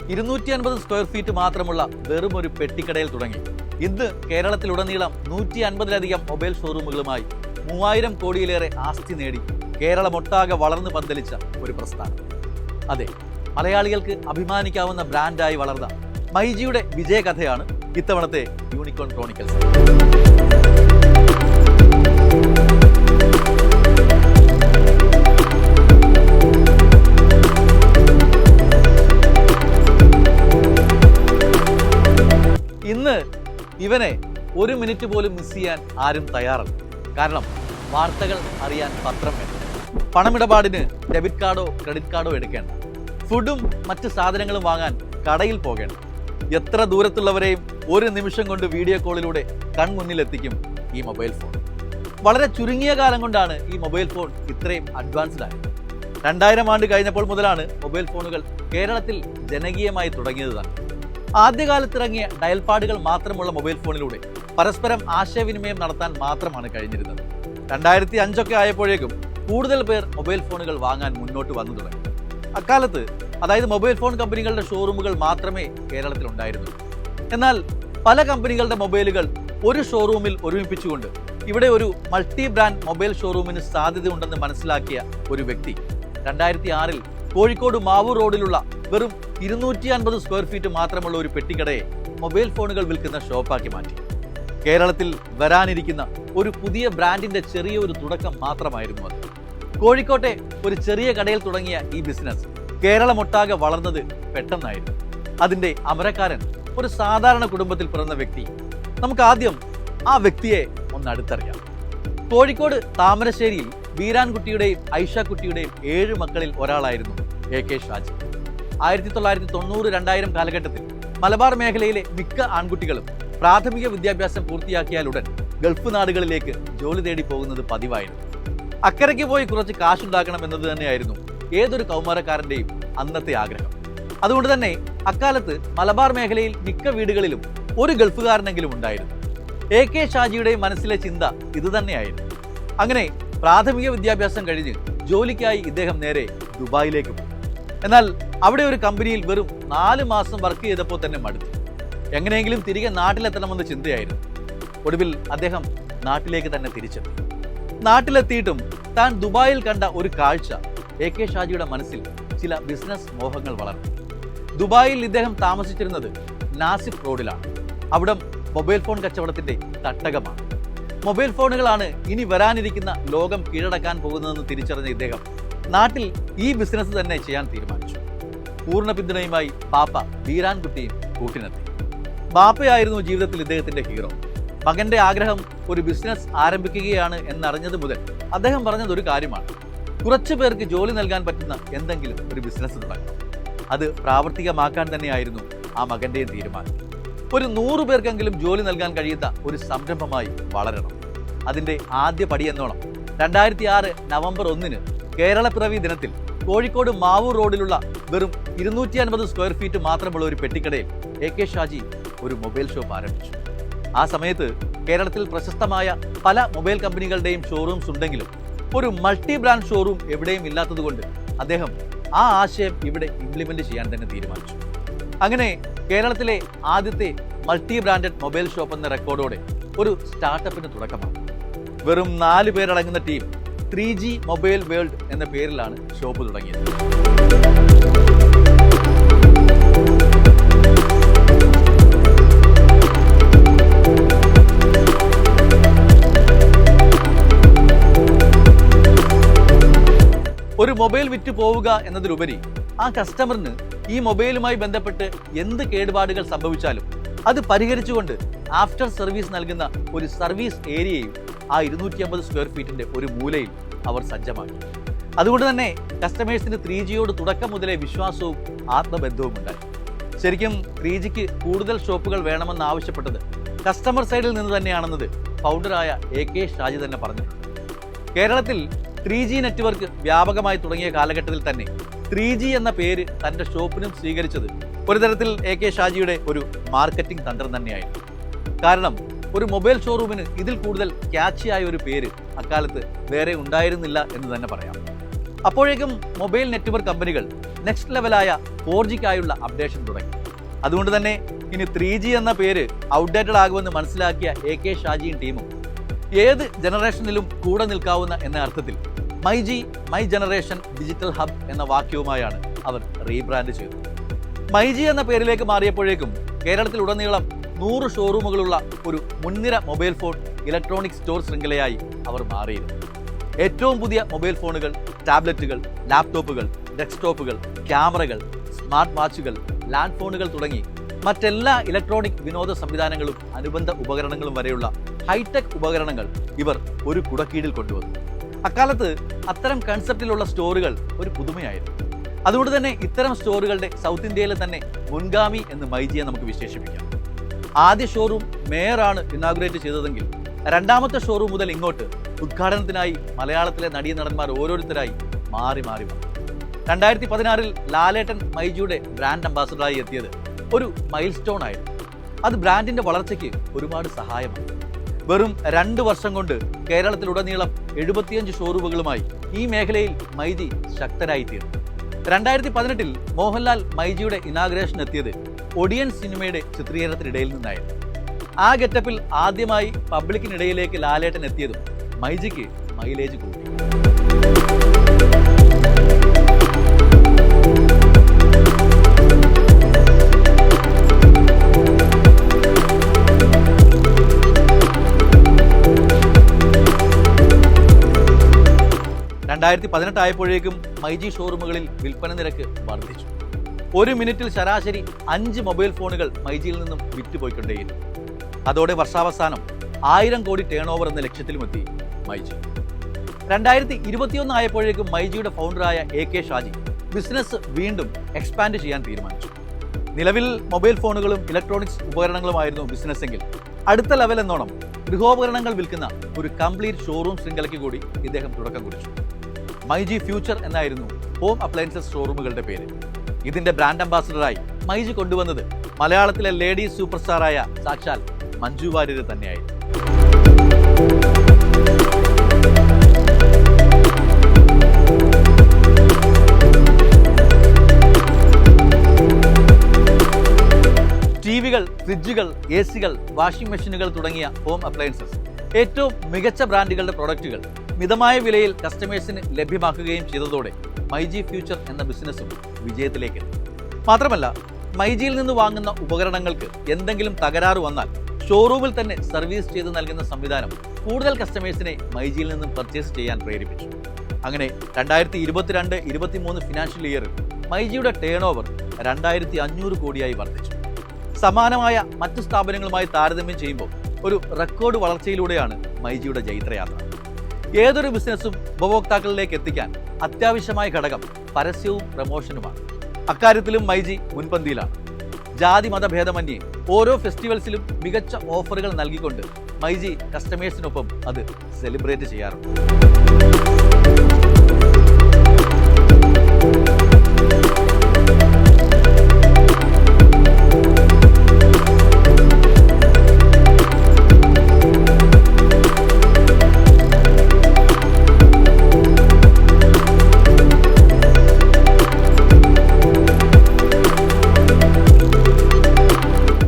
250 square feet മാത്രമുള്ള വെറും ഒരു പെട്ടിക്കടയിൽ തുടങ്ങി ഇന്ന് കേരളത്തിലുടനീളം 150-ലധികം മൊബൈൽ ഷോറൂമുകളുമായി 3000 കോടിയിലേറെ ആസ്തി നേടി കേരളമൊട്ടാകെ വളർന്നു പന്തലിച്ച ഒരു പ്രസ്ഥാനം. അതെ, മലയാളികൾക്ക് അഭിമാനിക്കാവുന്ന ബ്രാൻഡായി വളർന്ന മൈജിയുടെ വിജയകഥയാണ് ഇത്തവണത്തെ യൂണിക്കോൺ ക്രോണിക്കൽസ്. ഇന്ന് ഇവനെ ഒരു മിനിറ്റ് പോലും മിസ് ചെയ്യാൻ ആരും തയ്യാറല്ല. കാരണം വാർത്തകൾ അറിയാൻ പത്രം വേണം, പണമിടപാടിന് ഡെബിറ്റ് കാർഡോ ക്രെഡിറ്റ് കാർഡോ എടുക്കേണ്ട, ഫുഡും മറ്റ് സാധനങ്ങളും വാങ്ങാൻ കടയിൽ പോകേണ്ട, എത്ര ദൂരത്തുള്ളവരെയും ഒരു നിമിഷം കൊണ്ട് വീഡിയോ കോളിലൂടെ കൺമുന്നിലെത്തിക്കും ഈ മൊബൈൽ ഫോൺ. വളരെ ചുരുങ്ങിയ കാലം കൊണ്ടാണ് ഈ മൊബൈൽ ഫോൺ ഇത്രയും അഡ്വാൻസ്ഡ് ആയത്. 2000 ആണ്ട് കഴിഞ്ഞപ്പോൾ മുതലാണ് മൊബൈൽ ഫോണുകൾ കേരളത്തിൽ ജനകീയമായി തുടങ്ങിയത് തന്നെ. ആദ്യകാലത്തിറങ്ങിയ ഡയൽപാഡുകൾ മാത്രമുള്ള മൊബൈൽ ഫോണിലൂടെ പരസ്പരം ആശയവിനിമയം നടത്താൻ മാത്രമാണ് കഴിഞ്ഞിരുന്നത്. 2005 ആയപ്പോഴേക്കും കൂടുതൽ പേർ മൊബൈൽ ഫോണുകൾ വാങ്ങാൻ മുന്നോട്ട് വന്നു തുടങ്ങി. അക്കാലത്ത് അതായത് മൊബൈൽ ഫോൺ കമ്പനികളുടെ ഷോറൂമുകൾ മാത്രമേ കേരളത്തിൽ ഉണ്ടായിരുന്നുള്ളൂ. എന്നാൽ പല കമ്പനികളുടെ മൊബൈലുകൾ ഒരു ഷോറൂമിൽ ഒരുമിപ്പിച്ചുകൊണ്ട് ഇവിടെ ഒരു മൾട്ടി ബ്രാൻഡ് മൊബൈൽ ഷോറൂമിന് സാധ്യതയുണ്ടെന്ന് മനസ്സിലാക്കിയ ഒരു വ്യക്തി 2006 കോഴിക്കോട് മാവൂർ റോഡിലുള്ള വെറും 250 സ്ക്വയർ ഫീറ്റ് മാത്രമുള്ള ഒരു പെട്ടിക്കടയെ മൊബൈൽ ഫോണുകൾ വിൽക്കുന്ന ഷോപ്പാക്കി മാറ്റി. കേരളത്തിൽ വരാനിരിക്കുന്ന ഒരു പുതിയ ബ്രാൻഡിന്റെ ചെറിയൊരു തുടക്കം മാത്രമായിരുന്നു അത്. കോഴിക്കോട്ടെ ഒരു ചെറിയ കടയിൽ തുടങ്ങിയ ഈ ബിസിനസ് കേരളമൊട്ടാകെ വളർന്നത് പെട്ടെന്നായിരുന്നു. അതിന്റെ അമരക്കാരൻ ഒരു സാധാരണ കുടുംബത്തിൽ പിറന്ന വ്യക്തി. നമുക്ക് ആദ്യം ആ വ്യക്തിയെ ഒന്ന് അടുത്തറിയാം. കോഴിക്കോട് താമരശ്ശേരിയിൽ വീരാൻകുട്ടിയുടെയും ഐഷക്കുട്ടിയുടെയും 7 മക്കളിൽ ഒരാളായിരുന്നു AK ഷാജി. 1990-2000 കാലഘട്ടത്തിൽ മലബാർ മേഖലയിലെ മിക്ക ആൺകുട്ടികളും പ്രാഥമിക വിദ്യാഭ്യാസം പൂർത്തിയാക്കിയാൽ ഉടൻ ഗൾഫ് നാടുകളിലേക്ക് ജോലി തേടി പോകുന്നത് പതിവായിരുന്നു. അക്കരയ്ക്ക് പോയി കുറച്ച് കാശുണ്ടാക്കണം എന്നത് തന്നെയായിരുന്നു ഏതൊരു കൗമാരക്കാരന്റെയും അന്നത്തെ ആഗ്രഹം. അതുകൊണ്ട് തന്നെ അക്കാലത്ത് മലബാർ മേഖലയിൽ മിക്ക വീടുകളിലും ഒരു ഗൾഫുകാരനെങ്കിലും ഉണ്ടായിരുന്നു. AK ഷാജിയുടെ മനസ്സിലെ ചിന്ത ഇതുതന്നെയായിരുന്നു. അങ്ങനെ പ്രാഥമിക വിദ്യാഭ്യാസം കഴിഞ്ഞ് ജോലിക്കായി ഇദ്ദേഹം നേരെ ദുബായിലേക്ക് പോയി. എന്നാൽ അവിടെ ഒരു കമ്പനിയിൽ വെറും 4 മാസം വർക്ക് ചെയ്തപ്പോൾ തന്നെ മടുത്തു. എങ്ങനെയെങ്കിലും തിരികെ നാട്ടിലെത്തണമെന്ന ചിന്തയായിരുന്നു. ഒടുവിൽ അദ്ദേഹം നാട്ടിലേക്ക് തന്നെ തിരിച്ചെത്തി. നാട്ടിലെത്തിയിട്ടും താൻ ദുബായിൽ കണ്ട ഒരു കാഴ്ച AK ഷാജിയുടെ മനസ്സിൽ ചില ബിസിനസ് മോഹങ്ങൾ വളർന്നു. ദുബായിൽ ഇദ്ദേഹം താമസിച്ചിരുന്നത് നാസിഫ് റോഡിലാണ്. അവിടം മൊബൈൽ ഫോൺ കച്ചവടത്തിന്റെ തട്ടകമാണ്. മൊബൈൽ ഫോണുകളാണ് ഇനി വരാനിരിക്കുന്ന ലോകം കീഴടക്കാൻ പോകുന്നതെന്ന് തിരിച്ചറിഞ്ഞ ഇദ്ദേഹം നാട്ടിൽ ഈ ബിസിനസ് തന്നെ ചെയ്യാൻ തീരുമാനിച്ചു. പൂർണ്ണ പിന്തുണയുമായി പാപ്പ വീരാൻകുട്ടിയും കൂട്ടിനെത്തി. ബാപ്പയായിരുന്നു ജീവിതത്തിൽ ഇദ്ദേഹത്തിന്റെ ഹീറോ. മകന്റെ ആഗ്രഹം ഒരു ബിസിനസ് ആരംഭിക്കുകയാണ് എന്നറിഞ്ഞത് മുതൽ അദ്ദേഹം പറഞ്ഞത് ഒരു കാര്യമാണ്: കുറച്ചു പേർക്ക് ജോലി നൽകാൻ പറ്റുന്ന എന്തെങ്കിലും ഒരു ബിസിനസ് തുടങ്ങണം. അത് പ്രാവർത്തികമാക്കാൻ തന്നെയായിരുന്നു ആ മകന്റെയും തീരുമാനം. ഒരു 100 പേർക്കെങ്കിലും ജോലി നൽകാൻ കഴിയുന്ന ഒരു സംരംഭമായി വളരണം. അതിന്റെ ആദ്യ പടി എന്നോണം 2006 നവംബർ 1 കേരളപ്പിറവി ദിനത്തിൽ കോഴിക്കോട് മാവൂർ റോഡിലുള്ള വെറും 250 സ്ക്വയർ ഫീറ്റ് മാത്രമുള്ള ഒരു പെട്ടിക്കടയിൽ AK ഷാജി ഒരു മൊബൈൽ ഷോപ്പ് ആരംഭിച്ചു. ആ സമയത്ത് കേരളത്തിൽ പ്രശസ്തമായ പല മൊബൈൽ കമ്പനികളുടെയും ഷോറൂംസ് ഉണ്ടെങ്കിലും ഒരു മൾട്ടി ബ്രാൻഡ് ഷോറൂം എവിടെയും ഇല്ലാത്തതുകൊണ്ട് അദ്ദേഹം ആ ആശയം ഇവിടെ ഇംപ്ലിമെന്റ് ചെയ്യാൻ തന്നെ തീരുമാനിച്ചു. അങ്ങനെ കേരളത്തിലെ ആദ്യത്തെ മൾട്ടി ബ്രാൻഡഡ് മൊബൈൽ ഷോപ്പ് എന്ന റെക്കോർഡോടെ ഒരു സ്റ്റാർട്ടപ്പിന് തുടക്കമാണ്. വെറും 4 പേരടങ്ങുന്ന ടീം 3G മൊബൈൽ വേൾഡ് എന്ന പേരിലാണ് ഷോപ്പ് തുടങ്ങിയത്. ഒരു മൊബൈൽ വിറ്റ് പോവുക എന്നതിലുപരി ആ കസ്റ്റമറിന് ഈ മൊബൈലുമായി ബന്ധപ്പെട്ട് എന്ത് കേടുപാടുകൾ സംഭവിച്ചാലും അത് പരിഹരിച്ചുകൊണ്ട് ആഫ്റ്റർ സർവീസ് നൽകുന്ന ഒരു സർവീസ് ഏരിയയും ആ 250 സ്ക്വയർ ഫീറ്റിന്റെ ഒരു മൂലയിൽ അവർ സജ്ജമാക്കി. അതുകൊണ്ട് തന്നെ കസ്റ്റമേഴ്സിന് 3Gയോട് തുടക്കം മുതലേ വിശ്വാസവും ആത്മബന്ധവും ഉണ്ടായി. ശരിക്കും 3Gക്ക് കൂടുതൽ ഷോപ്പുകൾ വേണമെന്ന് ആവശ്യപ്പെട്ടത് കസ്റ്റമർ സൈഡിൽ നിന്ന് തന്നെയാണെന്നത് ഫൗണ്ടറായ AK ഷാജി തന്നെ പറഞ്ഞിട്ടുണ്ട്. കേരളത്തിൽ 3G നെറ്റ്വർക്ക് വ്യാപകമായി തുടങ്ങിയ കാലഘട്ടത്തിൽ തന്നെ 3G എന്ന പേര് തന്റെ ഷോപ്പിനും സ്വീകരിച്ചത് ഒരു തരത്തിൽ AK ഷാജിയുടെ ഒരു മാർക്കറ്റിംഗ് തന്ത്രം തന്നെയായിരുന്നു. കാരണം ഒരു മൊബൈൽ ഷോറൂമിന് ഇതിൽ കൂടുതൽ ക്യാച്ചിയായ ഒരു പേര് അക്കാലത്ത് വേറെ ഉണ്ടായിരുന്നില്ല എന്ന് തന്നെ പറയാം. അപ്പോഴേക്കും മൊബൈൽ നെറ്റ്വർക്ക് കമ്പനികൾ നെക്സ്റ്റ് ലെവലായ 4Gക്കായുള്ള അപ്ഡേഷൻ തുടങ്ങി. അതുകൊണ്ട് തന്നെ ഇനി 3G എന്ന പേര് ഔട്ട്ഡേറ്റഡ് ആകുമെന്ന് മനസ്സിലാക്കിയ AK ഷാജിയും ടീമും ഏത് ജനറേഷനിലും കൂടെ നിൽക്കാവുന്ന എന്ന അർത്ഥത്തിൽ myG my generation digital hub എന്ന വാക്യവുമായാണ് അവർ റീബ്രാൻഡ് ചെയ്തത്. മൈജി എന്ന പേരിലേക്ക് മാറിയപ്പോഴേക്കും കേരളത്തിലുടനീളം 100 ഷോറൂമുകളുള്ള ഒരു മുൻനിര മൊബൈൽ ഫോൺ ഇലക്ട്രോണിക് സ്റ്റോർ ശൃംഖലയായി അവർ മാറിയിരുന്നു. ഏറ്റവും പുതിയ മൊബൈൽ ഫോണുകൾ, ടാബ്ലറ്റുകൾ, ലാപ്ടോപ്പുകൾ, ഡെസ്ക്ടോപ്പുകൾ, ക്യാമറകൾ, സ്മാർട്ട് വാച്ചുകൾ, ലാൻഡ് ഫോണുകൾ തുടങ്ങി മറ്റെല്ലാ ഇലക്ട്രോണിക് വിനോദ സംവിധാനങ്ങളും അനുബന്ധ ഉപകരണങ്ങളും വരെയുള്ള ഹൈടെക് ഉപകരണങ്ങൾ ഇവർ ഒരു കുടക്കീഴിൽ കൊണ്ടുവന്നു. അക്കാലത്ത് അത്തരം കൺസെപ്റ്റിലുള്ള സ്റ്റോറുകൾ ഒരു പുതുമയായിരുന്നു. അതുകൊണ്ട് തന്നെ ഇത്തരം സ്റ്റോറുകളുടെ സൗത്ത് ഇന്ത്യയിലെ തന്നെ മുൻഗാമി എന്ന് മൈജിയെ നമുക്ക് വിശേഷിപ്പിക്കാം. ആദ്യ ഷോറൂം മേയറാണ് ഇനാഗുറേറ്റ് ചെയ്തതെങ്കിൽ രണ്ടാമത്തെ ഷോറൂം മുതൽ ഇങ്ങോട്ട് ഉദ്ഘാടനത്തിനായി മലയാളത്തിലെ നടീനടന്മാർ ഓരോരുത്തരായി മാറി മാറി വന്നു. 2016 ലാലേട്ടൻ മൈജിയുടെ ബ്രാൻഡ് അംബാസഡറായി എത്തിയത് ഒരു മൈൽ സ്റ്റോൺ ആയിരുന്നു. അത് ബ്രാൻഡിന്റെ വളർച്ചയ്ക്ക് ഒരുപാട് സഹായമാണ്. വെറും 2 വർഷം കൊണ്ട് കേരളത്തിലുടനീളം 75 ഷോറൂമുകളുമായി ഈ മേഖലയിൽ മൈജി ശക്തരായി തീർന്നു. 2018 മോഹൻലാൽ മൈജിയുടെ ഇനാഗുറേഷൻ എത്തിയത് ഒടിയൻ സിനിമയുടെ ചിത്രീകരണത്തിനിടയിൽ നിന്നായിരുന്നു. ആ ഗെറ്റപ്പിൽ ആദ്യമായി പബ്ലിക്കിനിടയിലേക്ക് ലാലേട്ടൻ എത്തിയതും മൈജിക്ക് മൈലേജ് കൂട്ടി. ആയപ്പോഴേക്കും മൈജി ഷോറൂമുകളിൽ വിൽപ്പന നിരക്ക് വർദ്ധിച്ചു. 1 മിനിറ്റിൽ ശരാശരി 5 മൊബൈൽ ഫോണുകൾ മൈജിയിൽ നിന്നും വിറ്റുപോയിക്കൊണ്ടേയിരുന്നു. അതോടെ വർഷാവസാനം 1000 കോടി ടേൺ ഓവർ എന്ന ലക്ഷ്യത്തിലുമെത്തി മൈജി. 2021 ആയപ്പോഴേക്കും മൈജിയുടെ ഫൗണ്ടറായ AK ഷാജി ബിസിനസ് വീണ്ടും എക്സ്പാൻഡ് ചെയ്യാൻ തീരുമാനിച്ചു. നിലവിൽ മൊബൈൽ ഫോണുകളും ഇലക്ട്രോണിക്സ് ഉപകരണങ്ങളുമായിരുന്നു ബിസിനസ് എങ്കിൽ അടുത്ത ലെവൽ എന്നോണം ഗൃഹോപകരണങ്ങൾ വിൽക്കുന്ന ഒരു കംപ്ലീറ്റ് ഷോറൂം ശൃംഖലയ്ക്ക് കൂടി ഇദ്ദേഹം തുടക്കം കുറിച്ചു. മൈജി ഫ്യൂച്ചർ എന്നായിരുന്നു ഹോം അപ്ലയൻസസ് ഷോറൂമുകളുടെ പേര്. ഇതിന്റെ ബ്രാൻഡ് അംബാസഡറായി മൈജി കൊണ്ടുവന്നത് മലയാളത്തിലെ ലേഡീസ് സൂപ്പർ സ്റ്റാറായ സാക്ഷാൽ മഞ്ജു വാര്യർ തന്നെയായിരുന്നു. ടിവികൾ, ഫ്രിഡ്ജുകൾ, AC-കൾ, വാഷിംഗ് മെഷീനുകൾ തുടങ്ങിയ ഹോം അപ്ലയൻസസ് ഏറ്റവും മികച്ച ബ്രാൻഡുകളുടെ പ്രൊഡക്റ്റുകൾ മിതമായ വിലയിൽ കസ്റ്റമേഴ്സിന് ലഭ്യമാക്കുകയും ചെയ്തതോടെ മൈജി ഫ്യൂച്ചർ എന്ന ബിസിനസ്സും വിജയത്തിലേക്ക് എത്തി. മാത്രമല്ല, മൈജിയിൽ നിന്ന് വാങ്ങുന്ന ഉപകരണങ്ങൾക്ക് എന്തെങ്കിലും തകരാറ് വന്നാൽ ഷോറൂമിൽ തന്നെ സർവീസ് ചെയ്ത് നൽകുന്ന സംവിധാനം കൂടുതൽ കസ്റ്റമേഴ്സിനെ മൈജിയിൽ നിന്നും പർച്ചേസ് ചെയ്യാൻ പ്രേരിപ്പിച്ചു. അങ്ങനെ 2022-23 ഫിനാൻഷ്യൽ ഇയറിൽ മൈജിയുടെ ടേൺ ഓവർ 2500 കോടിയായി വർദ്ധിച്ചു. സമാനമായ മറ്റു സ്ഥാപനങ്ങളുമായി താരതമ്യം ചെയ്യുമ്പോൾ ഒരു റെക്കോർഡ് വളർച്ചയിലൂടെയാണ് മൈജിയുടെ ജൈത്രയാത്ര. ഏതൊരു ബിസിനസ്സും ഉപഭോക്താക്കളിലേക്ക് എത്തിക്കാൻ അത്യാവശ്യമായ ഘടകം പരസ്യവും പ്രമോഷനുമാണ്. അക്കാര്യത്തിലും മൈജി മുൻപന്തിയിലാണ്. ജാതി മതഭേദമന്യേ ഓരോ ഫെസ്റ്റിവൽസിലും മികച്ച ഓഫറുകൾ നൽകിക്കൊണ്ട് മൈജി കസ്റ്റമേഴ്സിനൊപ്പം അത് സെലിബ്രേറ്റ് ചെയ്യാറുണ്ട്.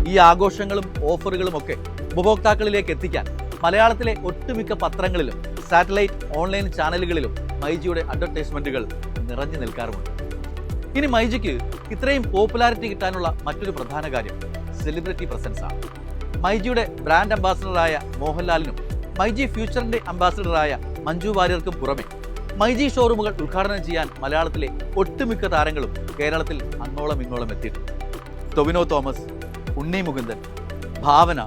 ഈ ആഘോഷങ്ങളും ഓഫറുകളും ഒക്കെ ഉപഭോക്താക്കളിലേക്ക് എത്തിക്കാൻ മലയാളത്തിലെ ഒട്ടുമിക്ക പത്രങ്ങളിലും സാറ്റലൈറ്റ് ഓൺലൈൻ ചാനലുകളിലും മൈജിയുടെ അഡ്വർടൈസ്മെന്റുകൾ നിറഞ്ഞു നിൽക്കാറുമുണ്ട്. ഇനി മൈജിക്ക് ഇത്രയും പോപ്പുലാരിറ്റി കിട്ടാനുള്ള മറ്റൊരു പ്രധാന കാര്യം സെലിബ്രിറ്റി പ്രസൻസ് ആണ്. മൈജിയുടെ ബ്രാൻഡ് അംബാസഡറായ മോഹൻലാലിനും മൈജി ഫ്യൂച്ചറിന്റെ അംബാസഡറായ മഞ്ജു വാര്യർക്കും പുറമെ മൈജി ഷോറൂമുകൾ ഉദ്ഘാടനം ചെയ്യാൻ മലയാളത്തിലെ ഒട്ടുമിക്ക താരങ്ങളും കേരളത്തിൽ അങ്ങോളം ഇങ്ങോളം എത്തിയിട്ടുണ്ട്. ടൊവിനോ തോമസ്, ഉണ്ണി മുകുന്ദൻ, ഭാവന,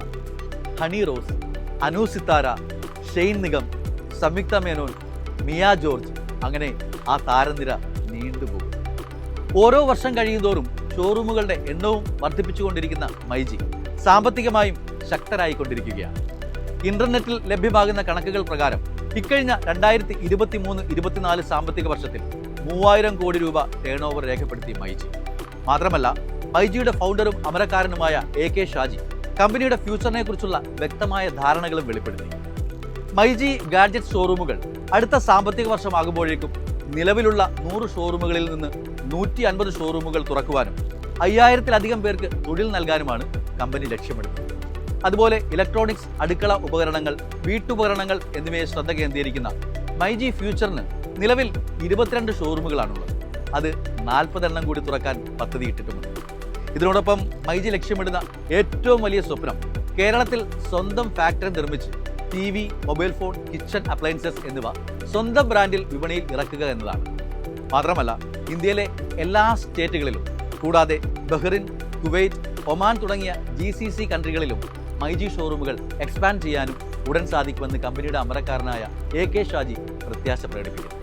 ഹണി റോസ്, അനു സിത്താര, ഷെയ്ൻ നിഗം, സംയുക്ത മേനോൻ, മിയ ജോർജ്, അങ്ങനെ ആ താരനിര നീണ്ടുപോകും. ഓരോ വർഷം കഴിയുന്തോറും ഷോറൂമുകളുടെ എണ്ണവും വർദ്ധിപ്പിച്ചുകൊണ്ടിരിക്കുന്ന മൈജി സാമ്പത്തികമായും ശക്തരായിക്കൊണ്ടിരിക്കുകയാണ്. ഇന്റർനെറ്റിൽ ലഭ്യമാകുന്ന കണക്കുകൾ പ്രകാരം ഇക്കഴിഞ്ഞ 2023-24 സാമ്പത്തിക വർഷത്തിൽ 3000 കോടി രൂപ ടേൺ ഓവർ രേഖപ്പെടുത്തി മൈജി. മാത്രമല്ല, മൈജിയുടെ ഫൗണ്ടറും അമരക്കാരനുമായ AK ഷാജി കമ്പനിയുടെ ഫ്യൂച്ചറിനെ കുറിച്ചുള്ള വ്യക്തമായ ധാരണകളും വെളിപ്പെടുത്തി. മൈജി ഗാഡ്ജറ്റ് ഷോറൂമുകൾ അടുത്ത സാമ്പത്തിക വർഷമാകുമ്പോഴേക്കും നിലവിലുള്ള 100 ഷോറൂമുകളിൽ നിന്ന് 150 ഷോറൂമുകൾ തുറക്കുവാനും 5000-ലധികം പേർക്ക് തൊഴിൽ നൽകാനുമാണ് കമ്പനി ലക്ഷ്യമിടുന്നത്. അതുപോലെ ഇലക്ട്രോണിക്സ്, അടുക്കള ഉപകരണങ്ങൾ, വീട്ടുപകരണങ്ങൾ എന്നിവയെ ശ്രദ്ധ കേന്ദ്രീകരിക്കുന്ന മൈജി ഫ്യൂച്ചറിന് നിലവിൽ 22 ഷോറൂമുകളാണുള്ളത്. അത് 40 എണ്ണം കൂടി തുറക്കാൻ പദ്ധതിയിട്ടിട്ടുമുണ്ട്. ഇതിനോടൊപ്പം മൈജി ലക്ഷ്യമിടുന്ന ഏറ്റവും വലിയ സ്വപ്നം കേരളത്തിൽ സ്വന്തം ഫാക്ടറി നിർമ്മിച്ച് TV, mobile phone, kitchen appliances എന്നിവ സ്വന്തം ബ്രാൻഡിൽ വിപണിയിൽ ഇറക്കുക എന്നതാണ്. മാത്രമല്ല ഇന്ത്യയിലെ എല്ലാ സ്റ്റേറ്റുകളിലും കൂടാതെ ബഹ്റിൻ, കുവൈറ്റ്, ഒമാൻ തുടങ്ങിയ GCC കൺട്രികളിലും മൈജി ഷോറൂമുകൾ എക്സ്പാൻഡ് ചെയ്യാനും ഉടൻ സാധിക്കുമെന്ന് കമ്പനിയുടെ അമരക്കാരനായ AK ഷാജി പ്രത്യാശ പ്രകടിപ്പിക്കുന്നു.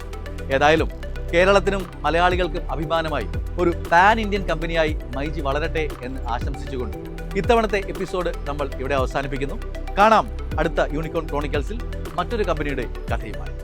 ഏതായാലും കേരളത്തിനും മലയാളികൾക്കും അഭിമാനമായി ഒരു പാൻ ഇന്ത്യൻ കമ്പനിയായി മൈജി വളരട്ടെ എന്ന് ആശംസിച്ചുകൊണ്ട് ഇത്തവണത്തെ എപ്പിസോഡ് നമ്മൾ ഇവിടെ അവസാനിപ്പിക്കുന്നു. കാണാം അടുത്ത യൂണിക്കോൺ ക്രോണിക്കൽസിൽ മറ്റൊരു കമ്പനിയുടെ കഥയുമായി.